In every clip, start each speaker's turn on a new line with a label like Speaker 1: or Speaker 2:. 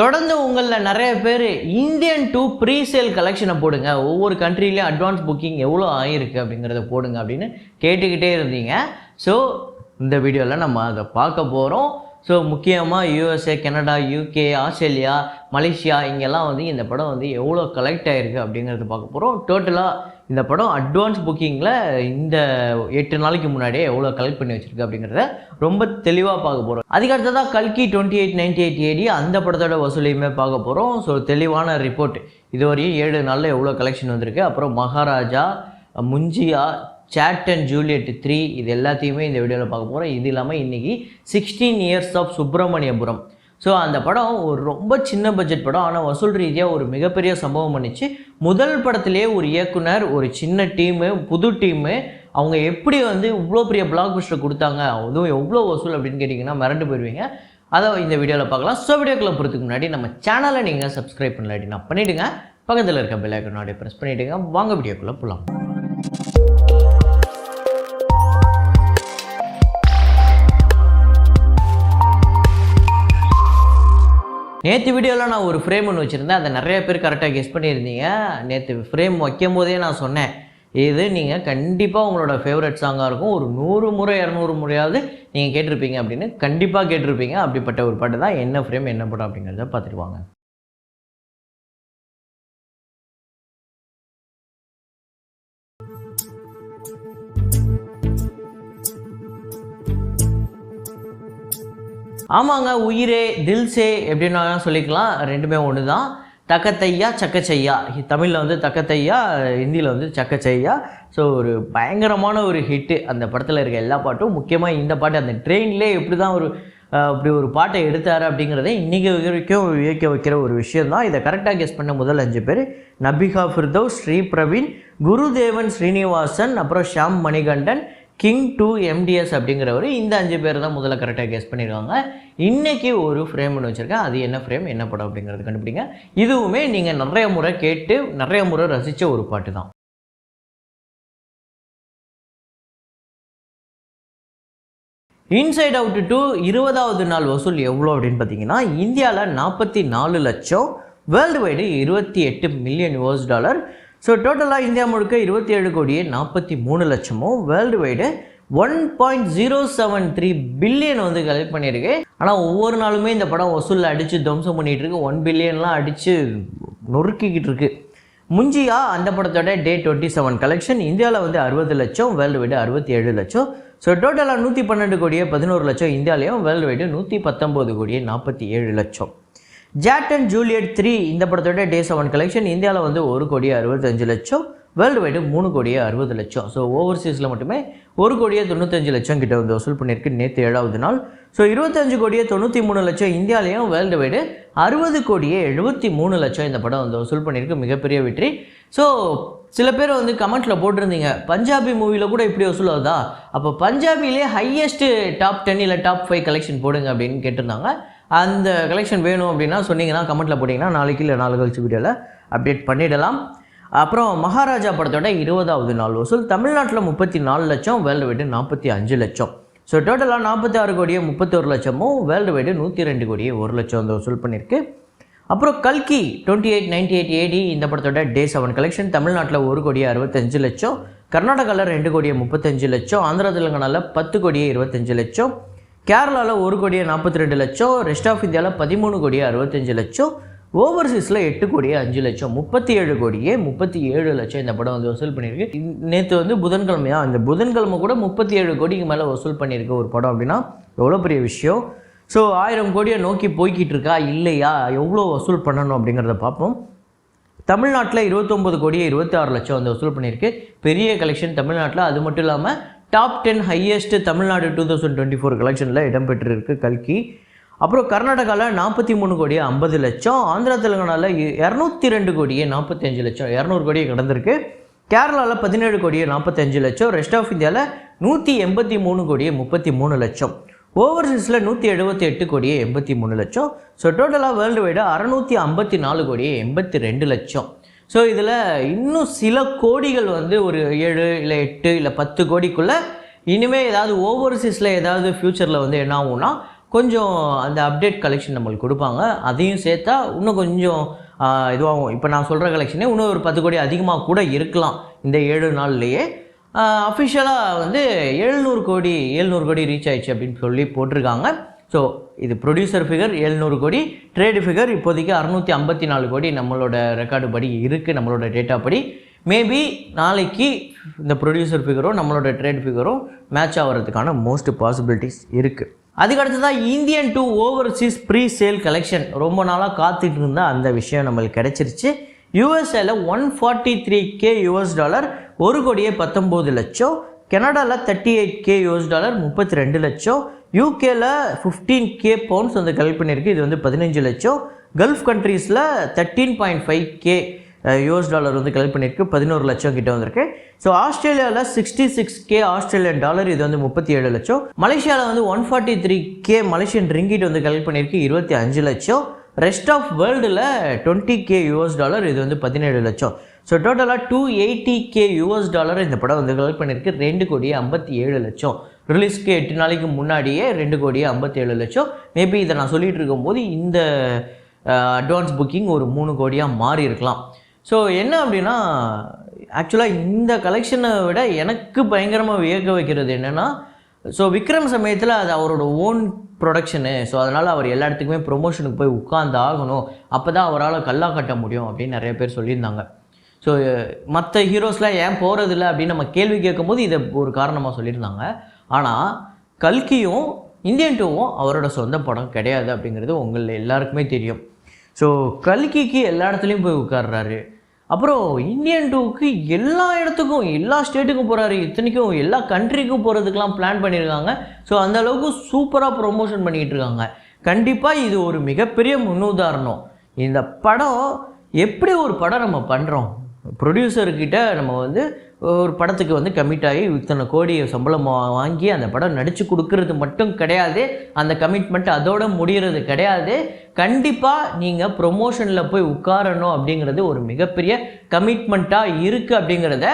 Speaker 1: தொடர்ந்து உங்களில் நிறைய பேர் இந்தியன் டூ ப்ரீ சேல் கலெக்ஷனை போடுங்க, ஒவ்வொரு கண்ட்ரிலையும் அட்வான்ஸ் புக்கிங் எவ்வளோ ஆகிருக்கு அப்படிங்கிறத போடுங்க அப்படின்னு கேட்டுக்கிட்டே இருந்தீங்க. ஸோ இந்த வீடியோவில் நம்ம அதை பார்க்க போகிறோம். ஸோ முக்கியமாக USA, Canada, UK, Australia, Malaysia இங்கெல்லாம் வந்து இந்த படம் வந்து எவ்வளோ கலெக்ட் ஆகிருக்கு அப்படிங்கிறது பார்க்க போகிறோம். டோட்டலாக இந்த படம் அட்வான்ஸ் புக்கிங்கில் இந்த 8 நாளைக்கு முன்னாடியே எவ்வளோ கலெக்ட் பண்ணி வச்சுருக்கு அப்படிங்கிறத ரொம்ப தெளிவாக பார்க்க போகிறோம். அதுக்கடுத்ததாக கல்கி 2898 AD அந்த படத்தோட வசூலையுமே பார்க்க போகிறோம். ஸோ தெளிவான ரிப்போர்ட், இதுவரையும் 7 நாளில் எவ்வளோ கலெக்ஷன் வந்திருக்கு, அப்புறம் மகாராஜா, முஞ்சியா, சாட் அண்ட் ஜூலியட் 3 இது எல்லாத்தையுமே இந்த வீடியோவில் பார்க்க போகிறோம். இது இல்லாமல் இன்றைக்கி 16 இயர்ஸ் ஆஃப் சுப்பிரமணியபுரம். ஸோ அந்த படம் ஒரு ரொம்ப சின்ன பட்ஜெட் படம், ஆனால் வசூல் ரீதியாக ஒரு மிகப்பெரிய சம்பவம் பண்ணிச்சு. முதல் படத்திலே ஒரு இயக்குனர், ஒரு சின்ன டீமு, புது டீமு, அவங்க எப்படி வந்து இவ்வளோ பெரிய பிளாக் பஸ்டர் கொடுத்தாங்க, அதுவும் எவ்வளோ வசூல் அப்படின்னு கேட்டிங்கன்னா மிரண்டு போயிடுவீங்க. அதை இந்த வீடியோவில் பார்க்கலாம். ஸோ வீடியோக்குள்ளே போகிறதுக்கு முன்னாடி நம்ம சேனலை நீங்கள் சப்ஸ்கிரைப் பண்ணலாட்டினா பண்ணிவிடுங்க, பக்கத்தில் இருக்க பெல் ஐக்கனை ப்ரெஸ் பண்ணிவிடுங்க. வாங்க வீடியோக்குள்ளே போகலாம். நேற்று வீடியோவில் நான் ஒரு ஃப்ரேம் ஒன்று வச்சுருந்தேன், அதை நிறைய பேர் கரெக்டாக கெஸ் பண்ணியிருந்தீங்க. நேற்று ஃப்ரேம் வைக்கும் போதே நான் சொன்னேன், இது நீங்கள் கண்டிப்பாக உங்களோட ஃபேவரட் சாங்காக இருக்கும், ஒரு 100 முறை 200 முறையாவது நீங்கள் கேட்டிருப்பீங்க அப்படின்னு கண்டிப்பாக கேட்டிருப்பீங்க. அப்படிப்பட்ட ஒரு பாட்டு தான். என்ன ஃப்ரேம் என்ன படம் அப்படிங்கிறத பார்த்துட்டு வாங்க. ஆமாங்க, உயிரே, தில்சே எப்படின்னா சொல்லிக்கலாம், ரெண்டுமே ஒன்று தான். தக்கத்தையா சக்கச்சையா, தமிழில் வந்து தக்கத்தையா, ஹிந்தியில் வந்து சக்கச்சையா. ஸோ ஒரு பயங்கரமான ஒரு ஹிட்டு அந்த படத்தில் இருக்க எல்லா பாட்டும். முக்கியமாக இந்த பாட்டு, அந்த ட்ரெயின்லே எப்படி தான் அப்படி ஒரு பாட்டை எடுத்தார் அப்படிங்கிறத இன்றைக்கி வரைக்கும் வியக்க வைக்கிற ஒரு விஷயந்தான். இதை கரெக்டாக கெஸ் பண்ண முதல் 5 பேர் நபிகா ஃபிர்தௌஸ், ஸ்ரீ பிரவீன், குருதேவன் ஸ்ரீனிவாசன், அப்புறம் ஷாம் மணிகண்டன், கிங் 2 MDS அப்படிங்கிறவர். இந்த 5 பேர் தான் முதல்ல கரெக்டாக கெஸ் பண்ணியிருக்காங்க. இன்றைக்கி ஒரு ஃப்ரேம் ஒன்று வச்சுருக்கேன், அது என்ன ஃப்ரேம் என்ன படம் அப்படிங்கிறது கண்டுபிடிங்க. இதுவுமே நீங்கள் நிறைய முறை கேட்டு நிறைய முறை ரசித்த ஒரு பாட்டு தான். இன்சைட் அவுட் 2 20வது நாள் வசூல் எவ்வளோ அப்படின்னு பார்த்தீங்கன்னா, இந்தியாவில் 44 லட்சம், world wide 28 million US$. So டோட்டலாக இந்தியா முழுக்க 27 கோடியே 43 லட்சமும், வேர்ல்டு வைடு 1.073 பில்லியன் வந்து கலெக்ட் பண்ணியிருக்கு. ஆனால் ஒவ்வொரு நாளுமே இந்த படம் வசூலில் அடித்து தம்சம் பண்ணிகிட்டு இருக்கு. 1 பில்லியன்லாம் அடித்து நொறுக்கிக்கிட்டு இருக்கு. முஞ்சியா அந்த படத்தோட டே 27 கலெக்ஷன் இந்தியாவில் வந்து 60 லட்சம், வேர்ல்டு வைடு 67 லட்சம். ஸோ டோட்டலாக 112 கோடியே 11 லட்சம் இந்தியாவிலையும், வேர்ல்டு வைடு 119 கோடியே 47 லட்சம். சாட் அண்ட் ஜூலியட் 3 இந்த படத்தோட டே 7 கலெக்ஷன் இந்தியாவில் வந்து 1 கோடியே 65 லட்சம், வேர்ல்டு வைடு 3 கோடியே 60 லட்சம். ஸோ ஓவர்சீஸில் மட்டுமே 1 கோடியே 95 லட்சம் கிட்ட வந்து வசூல் பண்ணியிருக்கு நேற்று 7வது நாள். ஸோ 25 கோடியே 93 லட்சம் இந்தியாவிலையும், வேர்ல்டு வைடு 60 கோடியே 73 லட்சம் இந்த படம் வந்து வசூல் பண்ணியிருக்கு. மிகப்பெரிய வெற்றி. ஸோ சில பேர் வந்து கமெண்ட்டில் போட்டிருந்தீங்க, பஞ்சாபி மூவியில் கூட இப்படி வசூல் ஆகுதா, அப்போ பஞ்சாபிலே ஹையஸ்ட்டு டாப் 10 இல்லை டாப் 5 கலெக்ஷன் போடுங்க அப்படின்னு கேட்டிருந்தாங்க. அந்த கலெக்ஷன் வேணும் அப்படின்னா சொன்னீங்கன்னா கமெண்ட்டில் போட்டிங்கன்னா நாளைக்கு இல்லை நாளை கழிச்சு வீடியோவில் அப்டேட் பண்ணிடலாம். அப்புறம் மகாராஜா படத்தோட 20வது நாள் வசூல் தமிழ்நாட்டில் 34 லட்சம், வேர்ல்டு வைடு 45 லட்சம். ஸோ டோட்டலாக 46 கோடியே 31 லட்சமும், வேர்ல்டு வைடு 102 கோடியே 1 லட்சம் வந்து வசூல் பண்ணியிருக்கு. அப்புறம் கல்கி 2898 AD இந்த படத்தோட டே 7 கலெக்ஷன் தமிழ்நாட்டில் 1 கோடியே 65 லட்சம், கர்நாடகாவில் 2 கோடியே 35 லட்சம், ஆந்திரா தெலுங்கானாவில் 10 கோடியே 25 லட்சம், கேரளாவில் 1 கோடியே 42 லட்சம், ரெஸ்ட் ஆஃப் இந்தியாவில் 13 கோடியே 65 லட்சம், ஓவர்சீஸில் 8 கோடியே 5 லட்சம், 37 கோடியே 37 லட்சம் இந்த படம் வந்து வசூல் பண்ணியிருக்கு. நேற்று வந்து புதன்கிழமையா, இந்த புதன்கிழமை கூட 37 கோடிக்கு மேலே வசூல் பண்ணியிருக்கு ஒரு படம் அப்படின்னா எவ்வளோ பெரிய விஷயம். ஸோ 1000 கோடியை நோக்கி போய்கிட்டு இருக்கா இல்லையா, எவ்வளோ வசூல் பண்ணணும் அப்படிங்கிறத பார்ப்போம். தமிழ்நாட்டில் 29 கோடியே 26 லட்சம் வந்து வசூல் பண்ணியிருக்கு. பெரிய கலெக்ஷன் தமிழ்நாட்டில். அது மட்டும் இல்லாமல் டாப் 10 ஹையஸ்ட் தமிழ்நாடு 2024 கலெக்ஷனில் இடம்பெற்றிருக்கு கல்கி. அப்புறம் கர்நாடகாவில் 43 கோடியே 50 லட்சம், ஆந்திரா தெலுங்கானாவில் 202 கோடியே 45 லட்சம், 200 கோடியே கடந்திருக்கு. கேரளாவில் 17 கோடியே 45 லட்சம், ரெஸ்ட் ஆஃப் இந்தியாவில் 183 கோடியே 33 லட்சம், ஓவர்சீஸில் 178 கோடியே 83 லட்சம். ஸோ டோட்டலாக வேர்ல்டு வைடு 654 கோடியே 82 லட்சம். ஸோ இதில் இன்னும் சில கோடிகள் வந்து ஒரு 7 இல்லை 8 இல்லை 10 கோடிக்குள்ளே இனிமேல் ஏதாவது ஓவர்சீஸில் ஏதாவது ஃப்யூச்சரில் வந்து என்ன ஆகும்னா கொஞ்சம் அந்த அப்டேட் கலெக்ஷன் நம்மளுக்கு கொடுப்பாங்க. அதையும் சேர்த்தா இன்னும் கொஞ்சம் இதுவாகும். இப்போ நான் சொல்கிற கலெக்ஷனே இன்னும் ஒரு 10 கோடி அதிகமாக கூட இருக்கலாம் இந்த 7 நாள்லேயே. அஃபிஷியலாக வந்து 700 கோடி ரீச் ஆயிடுச்சு அப்படின்னு சொல்லி போட்டிருக்காங்க. ஸோ இது ப்ரொடியூசர் ஃபிகர் 700 கோடி, ட்ரேடு ஃபிகர் இப்போதைக்கு 654 கோடி நம்மளோட ரெக்கார்டு படி இருக்குது, நம்மளோட டேட்டா படி. மேபி நாளைக்கு இந்த ப்ரொடியூசர் ஃபிகரும் நம்மளோட ட்ரேட் ஃபிகரும் மேட்ச் ஆகிறதுக்கான மோஸ்ட் பாசிபிலிட்டிஸ் இருக்குது. அதுக்கடுத்ததான் Indian to overseas pre sale collection. ரொம்ப நாளாக காத்துட்டு இருந்தால் அந்த விஷயம் நம்மளுக்கு கிடச்சிருச்சு. யூஎஸ்ஏல $143K $1 19 லட்சம், கனடாவில் $38K $32 லட்சம், யூகேல $15K வந்து கலெக்ட் பண்ணியிருக்கு, இது வந்து 15 லட்சம், கல்ஃப் கண்ட்ரீஸில் $13.5K வந்து கலெக்ட் பண்ணியிருக்கு, 11 லட்சம் கிட்ட வந்திருக்கு. ஸோ ஆஸ்திரேலியாவில் $66K இது வந்து 37 லட்சம், மலேசியாவில் வந்து $143K ரிங்கிட் வந்து கலெக்ட் பண்ணியிருக்கு, 25 லட்சம், ரெஸ்ட் ஆஃப் வேர்ல்டில் $20K இது வந்து 17 லட்சம். ஸோ டோட்டலாக $280K இந்த படம் வந்து கலெக்ட் பண்ணியிருக்கு, 2,57 லட்சம். ரிலீஸ்க்கு 8 நாளைக்கு முன்னாடியே 2,57 லட்சம். மேபி இதை நான் சொல்லிகிட்டு இருக்கும்போது இந்த அட்வான்ஸ் புக்கிங் ஒரு 3 கோடியாக மாறி இருக்கலாம். ஸோ என்ன அப்படின்னா, ஆக்சுவலாக இந்த கலெக்ஷனை விட எனக்கு பயங்கரமாக வியக்க வைக்கிறது என்னென்னா, ஸோ விக்ரம் சமயத்தில் அது அவரோட ஓன் ப்ரொடக்ஷனு. ஸோ அதனால் அவர் எல்லா இடத்துக்குமே ப்ரொமோஷனுக்கு போய் உட்கார்ந்து ஆகணும், அப்போ தான் அவரால் கல்லா கட்ட முடியும் அப்படின்னு நிறைய பேர் சொல்லியிருந்தாங்க. ஸோ மற்ற ஹீரோஸ்லாம் ஏன் போகிறதில்ல அப்படின்னு நம்ம கேள்வி கேட்கும்போது இதை ஒரு காரணமாக சொல்லியிருந்தாங்க. ஆனால் கல்கியும் இந்தியன் டூவும் அவரோட சொந்த படம் கிடையாது அப்படிங்கிறது உங்கள் எல்லாருக்குமே தெரியும். ஸோ கல்கிக்கு எல்லா இடத்துலையும் போய் உட்கார்றாரு, அப்புறம் இந்தியன் டூவுக்கு எல்லா இடத்துக்கும் எல்லா ஸ்டேட்டுக்கும் போகிறாரு, இத்தனைக்கும் எல்லா கண்ட்ரிக்கும் போகிறதுக்கெலாம் பிளான் பண்ணியிருக்காங்க. ஸோ அந்த அளவுக்கு சூப்பராக ப்ரொமோஷன் பண்ணிகிட்டு இருக்காங்க. கண்டிப்பாக இது ஒரு மிகப்பெரிய முன்னுதாரணம். இந்த படம் எப்படி ஒரு படம் நம்ம பண்ணுறோம், ப்ரொடியூசர்கிட்ட நம்ம வந்து ஒரு படத்துக்கு வந்து கமிட் ஆகி இத்தனை கோடி சம்பளம் வாங்கி அந்த படம் நடித்து கொடுக்கறது மட்டும் கிடையாது, அந்த கமிட்மெண்ட் அதோடு முடிகிறது கிடையாது. கண்டிப்பாக நீங்கள் ப்ரொமோஷனில் போய் உட்காரணும் அப்படிங்கிறது ஒரு மிகப்பெரிய கமிட்மெண்ட்டாக இருக்குது. அப்படிங்கிறத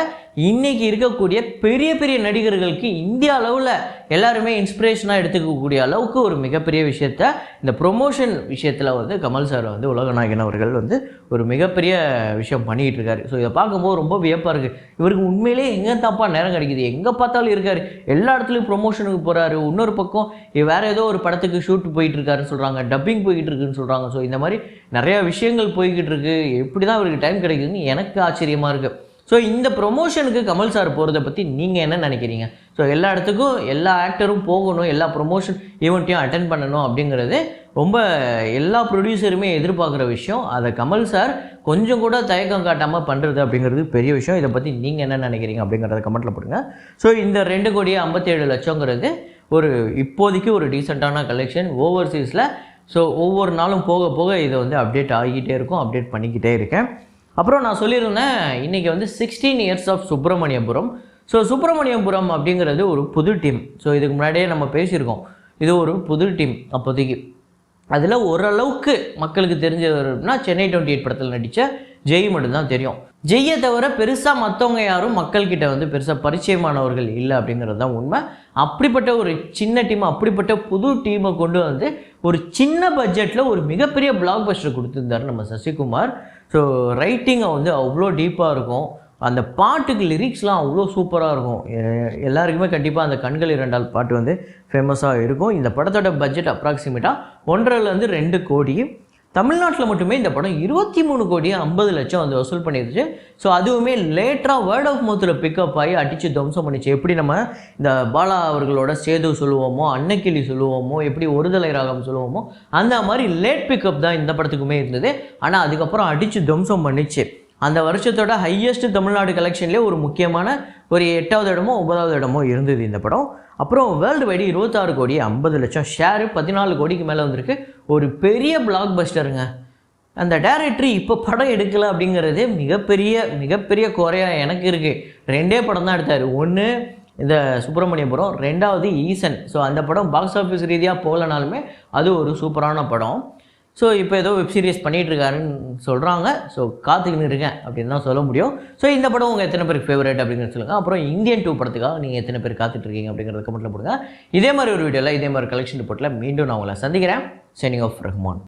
Speaker 1: இன்றைக்கி இருக்கக்கூடிய பெரிய பெரிய நடிகர்களுக்கு இந்தியா அளவில் எல்லாருமே இன்ஸ்பிரேஷனாக எடுத்துக்கக்கூடிய அளவுக்கு ஒரு மிகப்பெரிய விஷயத்த இந்த ப்ரொமோஷன் விஷயத்தில் வந்து கமல் சார் வந்து உலகநாயகன் அவர்கள் வந்து ஒரு மிகப்பெரிய விஷயம் பண்ணிகிட்டு இருக்காரு. ஸோ இதை பார்க்கும்போது ரொம்ப வியப்பாக இருக்குது. இவருக்கு உண்மையிலே எங்கே தாப்பா நேரம் கிடைக்குது, எங்கே பார்த்தாலும் இருக்கார், எல்லா இடத்துலையும் ப்ரொமோஷனுக்கு போகிறாரு. இன்னொரு பக்கம் வேறு ஏதோ ஒரு படத்துக்கு ஷூட் போயிட்டு இருக்காருன்னு சொல்கிறாங்க, டப்பிங் போய்கிட்டு இருக்குன்னு சொல்கிறாங்க. ஸோ இந்த மாதிரி நிறையா விஷயங்கள் போய்கிட்டு இருக்கு. எப்படி தான் இவருக்கு டைம் கிடைக்குதுன்னு எனக்கு ஆச்சரியமாக இருக்குது. ஸோ இந்த ப்ரொமோஷனுக்கு கமல் சார் போகிறத பற்றி நீங்கள் என்ன நினைக்கிறீங்க? ஸோ எல்லா இடத்துக்கும் எல்லா ஆக்டரும் போகணும், எல்லா ப்ரொமோஷன் ஈவெண்ட்டையும் அட்டென்ட் பண்ணணும் அப்படிங்கிறது ரொம்ப எல்லா ப்ரொடியூசருமே எதிர்பார்க்குற விஷயம். அதை கமல் சார் கொஞ்சம் கூட தயக்கம் காட்டாமல் பண்ணுறது அப்படிங்கிறது பெரிய விஷயம். இதை பற்றி நீங்கள் என்ன நினைக்கிறீங்க அப்படிங்கிறத கமெண்ட்டில் போடுங்க. ஸோ இந்த 2,57 லட்சங்கிறது ஒரு இப்போதைக்கு ஒரு டீசெண்டான கலெக்ஷன் ஓவர்சீஸில். ஸோ ஒவ்வொரு நாளும் போக போக இதை வந்து அப்டேட் ஆகிக்கிட்டே இருக்கும், அப்டேட் பண்ணிக்கிட்டே இருக்கேன். அப்புறம் நான் சொல்லியிருந்தேன் இன்றைக்கி வந்து 16 years of Subramaniapuram. So Subramaniapuram அப்படிங்கிறது ஒரு புது டீம். ஸோ இதுக்கு முன்னாடியே நம்ம பேசியிருக்கோம், இது ஒரு புது டீம். அப்போதைக்கு அதில் ஓரளவுக்கு மக்களுக்கு தெரிஞ்சவர்னா சென்னை 28 படத்தில் நடித்த ஜெய் மட்டும்தான் தெரியும். ஜெய்யை தவிர பெருசாக மற்றவங்க யாரும் மக்கள்கிட்ட வந்து பெருசாக பரிச்சயமானவர்கள் இல்லை அப்படிங்கிறது தான் உண்மை. அப்படிப்பட்ட ஒரு சின்ன டீம், அப்படிப்பட்ட புது டீமை கொண்டு வந்து ஒரு சின்ன பட்ஜெட்டில் ஒரு மிகப்பெரிய பிளாக் பஸ்டர் கொடுத்துருந்தார் நம்ம சசிகுமார். ஸோ ரைட்டிங்கை வந்து அவ்வளோ டீப்பாக இருக்கும், அந்த பாட்டுக்கு லிரிக்ஸ்லாம் அவ்வளோ சூப்பராக இருக்கும். எல்லாருக்குமே கண்டிப்பாக அந்த கண்கள் இரண்டால் பாட்டு வந்து ஃபேமஸாக இருக்கும். இந்த படத்தோட பட்ஜெட் அப்ராக்சிமேட்டாக 1.5-2 கோடி. தமிழ்நாட்டில் மட்டுமே இந்த படம் 23,50,00,000 வந்து வசூல் பண்ணிடுச்சு. ஸோ அதுவுமே லேட்டராக வேர்ட் ஆஃப் மவுத்தில் பிக்கப் ஆகி அடித்து துவம்சம் பண்ணிச்சு. எப்படி நம்ம இந்த பாலா அவர்களோட சேது சொல்லுவோமோ, அன்னக்கிளி சொல்லுவோமோ, எப்படி ஒருதலை ராகம் சொல்லுவோமோ, அந்த மாதிரி லேட் பிக்கப் தான் இந்த படத்துக்குமே இருந்தது. ஆனால் அதுக்கப்புறம் அடித்து துவம்சம் பண்ணிச்சு. அந்த வருஷத்தோட ஹையஸ்ட் தமிழ்நாடு கலெக்ஷன்லேயே ஒரு முக்கியமான ஒரு 8வது இடமோ 9வது இடமோ இருந்தது இந்த படம். அப்புறம் வேர்ல்டு வைடு 26,50,00,000 ஷேரு 14 கோடிக்கு மேலே வந்திருக்கு. ஒரு பெரிய பிளாக் பஸ்டருங்க. அந்த டைரக்டர் இப்போ படம் எடுக்கலை அப்படிங்கிறது மிகப்பெரிய குறையாக எனக்கு இருக்குது. 2 படம் தான் எடுத்தார். ஒன்று இந்த சுப்பிரமணியபுரம், 2வது ஈசன். ஸோ அந்த படம் பாக்ஸ் ஆஃபீஸ் ரீதியாக போகலனாலுமே அது ஒரு சூப்பரான படம். ஸோ இப்போ ஏதோ வெப் சீரிஸ் பண்ணிகிட்டு இருக்காருன்னு சொல்கிறாங்க. ஸோ காத்துக்கின்னு இருக்கேன் அப்படின்னு தான் சொல்ல முடியும். ஸோ இந்த படம் உங்கள் எத்தனை பேருக்கு ஃபேவரட் அப்படிங்கிறது சொல்லுங்கள். அப்புறம் இந்தியன் 2 படத்துக்காக நீங்கள் எத்தனை பேர் காத்துட்ருக்கீங்க அப்படிங்கிறத கமெண்ட்டில் போடுங்க. இதே மாதிரி ஒரு வீடியோவில் இதே மாதிரி கலெக்ஷன் ரிப்போர்ட்டில் மீண்டும் நான் உங்களை சந்திக்கிறேன். Signing off Rahman.